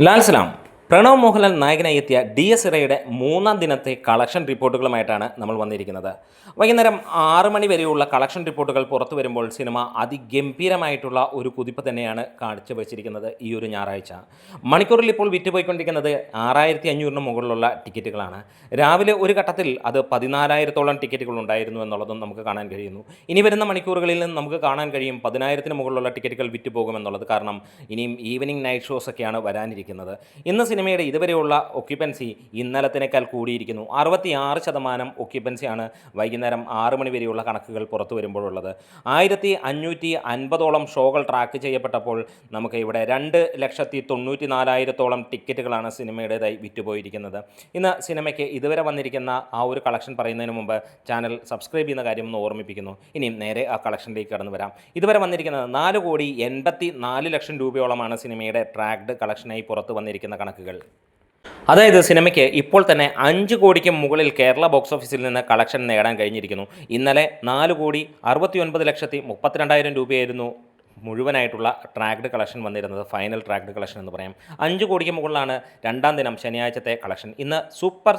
ലാൽ സലാം പ്രണവ് മോഹൻലാൽ നായകനായി എത്തിയ D S ഇറയുടെ മൂന്നാം ദിനത്തെ കളക്ഷൻ റിപ്പോർട്ടുകളുമായിട്ടാണ് നമ്മൾ വന്നിരിക്കുന്നത്. വൈകുന്നേരം 6 മണി വരെയുള്ള കളക്ഷൻ റിപ്പോർട്ടുകൾ പുറത്തു വരുമ്പോൾ സിനിമ അതിഗംഭീരമായിട്ടുള്ള ഒരു കുതിപ്പ് തന്നെയാണ് കാഴ്ചവെച്ചിരിക്കുന്നത്. ഈ ഒരു ഞായറാഴ്ച മണിക്കൂറിൽ ഇപ്പോൾ വിറ്റുപോയിക്കൊണ്ടിരിക്കുന്നത് 6500 മുകളിലുള്ള ടിക്കറ്റുകളാണ്. രാവിലെ ഒരു ഘട്ടത്തിൽ അത് 14,000-ഓളം ടിക്കറ്റുകൾ ഉണ്ടായിരുന്നു എന്നുള്ളതും നമുക്ക് കാണാൻ കഴിയുന്നു. ഇനി വരുന്ന മണിക്കൂറുകളിൽ നമുക്ക് കാണാൻ കഴിയും 10,000-ന് മുകളിലുള്ള ടിക്കറ്റുകൾ വിറ്റുപോകുമെന്നുള്ളത്. കാരണം ഇനിയും ഈവനിങ് നൈറ്റ് ഷോസ് ഒക്കെയാണ് വരാനിരിക്കുന്നത്. ഇന്ന് സിനിമയുടെ ഇതുവരെയുള്ള ഒക്യുപ്പൻസി ഇന്നലത്തിനേക്കാൾ കൂടിയിരിക്കുന്നു. 66% ഒക്യുപ്പൻസിയാണ് വൈകുന്നേരം 6 മണി വരെയുള്ള കണക്കുകൾ പുറത്തു വരുമ്പോഴുള്ളത്. 1550ഓളം ഷോകൾ ട്രാക്ക് ചെയ്യപ്പെട്ടപ്പോൾ നമുക്ക് ഇവിടെ 2,94,000-ഓളം ടിക്കറ്റുകളാണ് സിനിമയുടേതായി വിറ്റുപോയിരിക്കുന്നത്. ഇന്ന് സിനിമയ്ക്ക് ഇതുവരെ വന്നിരിക്കുന്ന ആ ഒരു കളക്ഷൻ പറയുന്നതിന് മുമ്പ് ചാനൽ സബ്സ്ക്രൈബ് ചെയ്യുന്ന കാര്യം ഒന്ന് ഓർമ്മിപ്പിക്കുന്നു. ഇനിയും നേരെ ആ കളക്ഷനിലേക്ക് കടന്നു വരാം. ഇതുവരെ വന്നിരിക്കുന്നത് 4,84,00,000 രൂപയോളമാണ് സിനിമയുടെ ട്രാക്ഡ് കളക്ഷനായി പുറത്തു വന്നിരിക്കുന്ന കണക്കുകൾ. അതായത് സിനിമയ്ക്ക് ഇപ്പോൾ തന്നെ 5 കോടിക്ക് മുകളിൽ കേരള ബോക്സ് ഓഫീസിൽ നിന്ന് കളക്ഷൻ നേടാൻ കഴിഞ്ഞിരിക്കുന്നു. ഇന്നലെ 4,69,32,000 രൂപയായിരുന്നു മുഴുവനായിട്ടുള്ള ട്രാക്ഡ് കളക്ഷൻ വന്നിരുന്നത്. ഫൈനൽ ട്രാക്ഡ് കളക്ഷൻ എന്ന് പറയാം. 5 കോടിക്ക് മുകളിലാണ് രണ്ടാം ദിനം ശനിയാഴ്ചത്തെ കളക്ഷൻ. ഇന്ന് സൂപ്പർ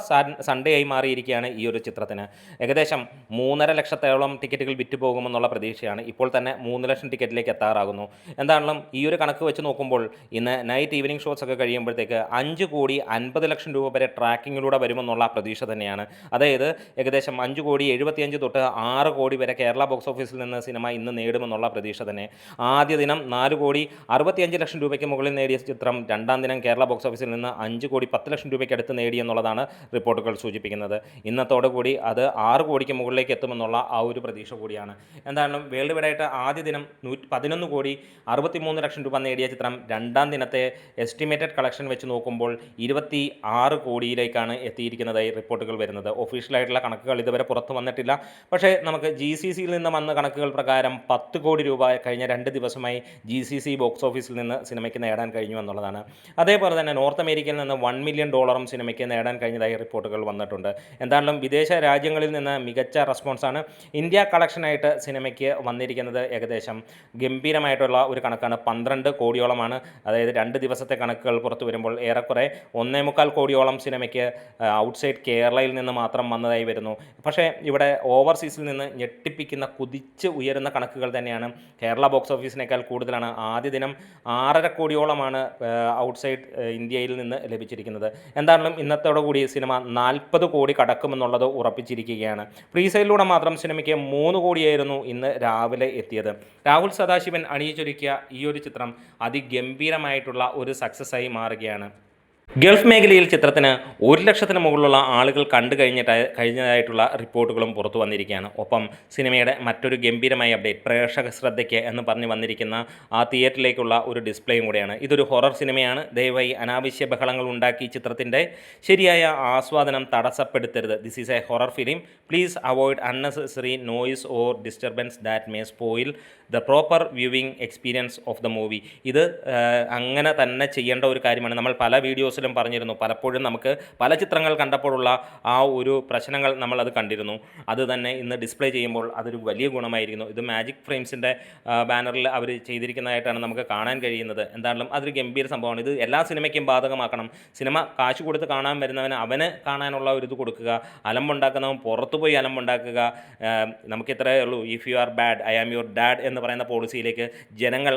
സൺഡേ ആയി മാറിയിരിക്കുകയാണ് ഈ ഒരു ചിത്രത്തിന്. ഏകദേശം 3.5 ലക്ഷത്തോളം ടിക്കറ്റുകൾ വിറ്റുപോകുമെന്നുള്ള പ്രതീക്ഷയാണ്. ഇപ്പോൾ തന്നെ 3 ലക്ഷം ടിക്കറ്റിലേക്ക് എത്താറാകുന്നു. എന്താണെങ്കിലും ഈ ഒരു കണക്ക് വെച്ച് നോക്കുമ്പോൾ ഇന്ന് നൈറ്റ് ഈവനിങ് ഷോസ് ഒക്കെ കഴിയുമ്പോഴത്തേക്ക് 5,50,00,000 രൂപ വരെ ട്രാക്കിങ്ങിലൂടെ വരുമെന്നുള്ള പ്രതീക്ഷ തന്നെയാണ്. അതായത് ഏകദേശം 5,75,00,000 തൊട്ട് 6 കോടി വരെ കേരള ബോക്സ് ഓഫീസിൽ നിന്ന് സിനിമ ഇന്ന് നേടുമെന്നുള്ള പ്രതീക്ഷ തന്നെ. ആദ്യ ദിനം 4,65,00,000 രൂപയ്ക്ക് മുകളിൽ നേടിയ ചിത്രം രണ്ടാം ദിനം കേരള ബോക്സ് ഓഫീസിൽ നിന്ന് 5,10,00,000 രൂപയ്ക്ക് അടുത്ത് നേടിയെന്നുള്ളതാണ് റിപ്പോർട്ടുകൾ സൂചിപ്പിക്കുന്നത്. ഇന്നത്തോടു കൂടി അത് 6 കോടിക്ക് മുകളിലേക്ക് എത്തുമെന്നുള്ള ആ ഒരു പ്രതീക്ഷ കൂടിയാണ്. എന്തായാലും വേൾഡ് വൈഡായിട്ട് ആദ്യ ദിനം 11,63,00,000 രൂപ നേടിയ ചിത്രം രണ്ടാം ദിനത്തെ എസ്റ്റിമേറ്റഡ് കളക്ഷൻ വെച്ച് നോക്കുമ്പോൾ 26 കോടിയിലേക്കാണ് എത്തിയിരിക്കുന്നതായി റിപ്പോർട്ടുകൾ വരുന്നത്. ഒഫീഷ്യലായിട്ടുള്ള കണക്കുകൾ ഇതുവരെ പുറത്തു വന്നിട്ടില്ല. പക്ഷേ നമുക്ക് GCCയിൽ നിന്ന് വന്ന കണക്കുകൾ പ്രകാരം 10 കോടി രൂപ കഴിഞ്ഞ 2 ദിവസമായി GCC ബോക്സ് ഓഫീസിൽ നിന്ന് സിനിമയ്ക്ക് നേടാൻ കഴിഞ്ഞു എന്നുള്ളതാണ്. അതേപോലെ തന്നെ നോർത്ത് അമേരിക്കയിൽ നിന്ന് $1 മില്യൺ സിനിമയ്ക്ക് നേടാൻ കഴിഞ്ഞതായി റിപ്പോർട്ടുകൾ വന്നിട്ടുണ്ട്. എന്തായാലും വിദേശ രാജ്യങ്ങളിൽ നിന്ന് മികച്ച റെസ്പോൺസാണ്. ഇന്ത്യ കളക്ഷനായിട്ട് സിനിമയ്ക്ക് വന്നിരിക്കുന്നത് ഏകദേശം ഗംഭീരമായിട്ടുള്ള ഒരു കണക്കാണ്. 12 കോടിയോളമാണ്. അതായത് 2 ദിവസത്തെ കണക്കുകൾ പുറത്തു വരുമ്പോൾ ഏറെക്കുറെ 1.25 കോടിയോളം സിനിമയ്ക്ക് ഔട്ട്സൈഡ് കേരളയിൽ നിന്ന് മാത്രം വന്നതായി വരുന്നു. പക്ഷേ ഇവിടെ ഓവർസീസിൽ നിന്ന് ഞെട്ടിപ്പിക്കുന്ന കുതിച്ച് ഉയരുന്ന കണക്കുകൾ തന്നെയാണ്. കേരള ബോക്സ് ഓഫീസിനേക്കാൾ കൂടുതലാണ്. ആദ്യ ദിനം 6.5 കോടിയോളമാണ് ഔട്ട്സൈഡ് ഇന്ത്യയിൽ നിന്ന് ലഭിച്ചിരിക്കുന്നത്. എന്തായാലും ഇന്നത്തോടു കൂടി സിനിമ 40 കോടി കടക്കുമെന്നുള്ളത് ഉറപ്പിച്ചിരിക്കുകയാണ്. പ്രീസെയിലൂടെ മാത്രം സിനിമയ്ക്ക് 3 കോടിയായിരുന്നു ഇന്ന് രാവിലെ എത്തിയത്. രാഹുൽ സദാശിവൻ അണിയിച്ചൊരുക്കിയ ഈ ഒരു ചിത്രം അതിഗംഭീരമായിട്ടുള്ള ഒരു സക്സസ്സായി മാറുകയാണ്. ഗൾഫ് മേഖലയിൽ ചിത്രത്തിന് 1,00,000-ന് മുകളിലുള്ള ആളുകൾ കണ്ടു കഴിഞ്ഞതായിട്ടുള്ള റിപ്പോർട്ടുകളും പുറത്തു വന്നിരിക്കുകയാണ്. ഒപ്പം സിനിമയുടെ മറ്റൊരു ഗംഭീരമായ അപ്ഡേറ്റ് പ്രേക്ഷക ശ്രദ്ധയ്ക്ക് എന്ന് പറഞ്ഞ് വന്നിരിക്കുന്ന ആ തിയേറ്ററിലേക്കുള്ള ഒരു ഡിസ്പ്ലേയും കൂടെയാണ്. ഇതൊരു ഹൊറർ സിനിമയാണ്. ദയവായി അനാവശ്യ ബഹളങ്ങൾ ഉണ്ടാക്കി ചിത്രത്തിൻ്റെ ശരിയായ ആസ്വാദനം തടസ്സപ്പെടുത്തരുത്. This is a horror film. Please avoid unnecessary noise or disturbance that may spoil the proper viewing experience of the movie. ഇത് അങ്ങനെ തന്നെ ചെയ്യേണ്ട ഒരു കാര്യമാണ്. നമ്മൾ പല വീഡിയോസിലും പറഞ്ഞിരുന്നു. പലപ്പോഴും നമുക്ക് പല ചിത്രങ്ങൾ കണ്ടപ്പോഴുള്ള ആ ഒരു പ്രശ്നങ്ങൾ നമ്മളത് കണ്ടിരുന്നു. അത് തന്നെ ഇന്ന് ഡിസ്പ്ലേ ചെയ്യുമ്പോൾ അതൊരു വലിയ ഗുണമായിരിക്കുന്നു. ഇത് മാജിക് ഫ്രെയിംസിൻ്റെ ബാനറിൽ അവർ ചെയ്തിരിക്കുന്നതായിട്ടാണ് നമുക്ക് കാണാൻ കഴിയുന്നത്. എന്തായാലും അതൊരു ഗംഭീര സംഭവമാണ്. ഇത് എല്ലാ സിനിമയ്ക്കും ബാധകമാക്കണം. സിനിമ കാശ് കൊടുത്ത് കാണാൻ വരുന്നവന് അവന് കാണാനുള്ള ഒരു ഇത് കൊടുക്കുക. അലമ്പുണ്ടാക്കുന്നവൻ പുറത്തുപോയി അലമ്പുണ്ടാക്കുക. നമുക്ക് ഇത്രയേ ഉള്ളൂ. If you are bad I am your dad എന്ന് പറയുന്ന പോളിസിയിലേക്ക് ജനങ്ങൾ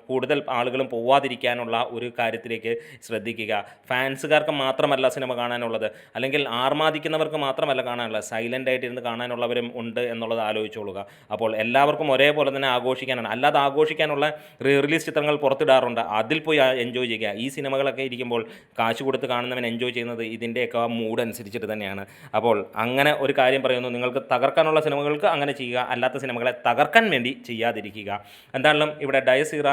കൂടുതൽ ആളുകളും പോവാതിരിക്കാനുള്ള ഒരു കാര്യത്തിലേക്ക് ശ്രദ്ധിക്കുക. ഫാൻസുകാർക്ക് മാത്രമല്ല സിനിമ കാണാനുള്ളത്, അല്ലെങ്കിൽ ആർമാദിക്കുന്നവർക്ക് മാത്രമല്ല കാണാനുള്ളത്, സൈലൻ്റ് ആയിട്ടിരുന്ന് കാണാനുള്ളവരും ഉണ്ട് എന്നുള്ളത് ആലോചിച്ചോളുക. അപ്പോൾ എല്ലാവർക്കും ഒരേപോലെ തന്നെ ആഘോഷിക്കാനാണ്. അല്ലാതെ ആഘോഷിക്കാനുള്ള റിലീസ് ചിത്രങ്ങൾ പുറത്തിടാറുണ്ട്. അതിൽ പോയി എൻജോയ് ചെയ്യുക. ഈ സിനിമകളൊക്കെ ഇരിക്കുമ്പോൾ കാശ് കൊടുത്ത് കാണുന്നവൻ എൻജോയ് ചെയ്യുന്നത് ഇതിൻ്റെയൊക്കെ ആ മൂഡ് അനുസരിച്ചിട്ട് തന്നെയാണ്. അപ്പോൾ അങ്ങനെ ഒരു കാര്യം പറയുന്നു. നിങ്ങൾക്ക് തകർക്കാനുള്ള സിനിമകൾക്ക് അങ്ങനെ ചെയ്യുക, അല്ലാത്ത സിനിമകളെ തകർക്കാൻ വേണ്ടി ചെയ്യാതിരിക്കുക. എന്തായാലും ഇവിടെ ഡയസീറ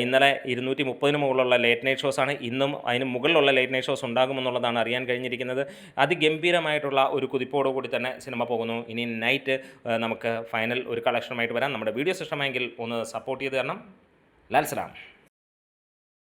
ഇന്നലെ 230-ന് മുകളിലുള്ള ലേറ്റ് നൈറ്റ് ഷോസാണ്. ഇന്നും അതിന് മുകളിലുള്ള ലേറ്റ് നൈറ്റ് ഷോസ് ഉണ്ടാകുമെന്നുള്ളതാണ് അറിയാൻ കഴിഞ്ഞിരിക്കുന്നത്. അതിഗംഭീരമായിട്ടുള്ള ഒരു കുതിപ്പോടുകൂടി തന്നെ സിനിമ പോകുന്നു. ഇനി നൈറ്റ് നമുക്ക് ഫൈനൽ ഒരു കളക്ഷനുമായിട്ട് വരാം. നമ്മുടെ വീഡിയോസ് ഇഷ്ടമായെങ്കിൽ ഒന്ന് സപ്പോർട്ട് ചെയ്ത് തരണം. ലാൽ സലാം.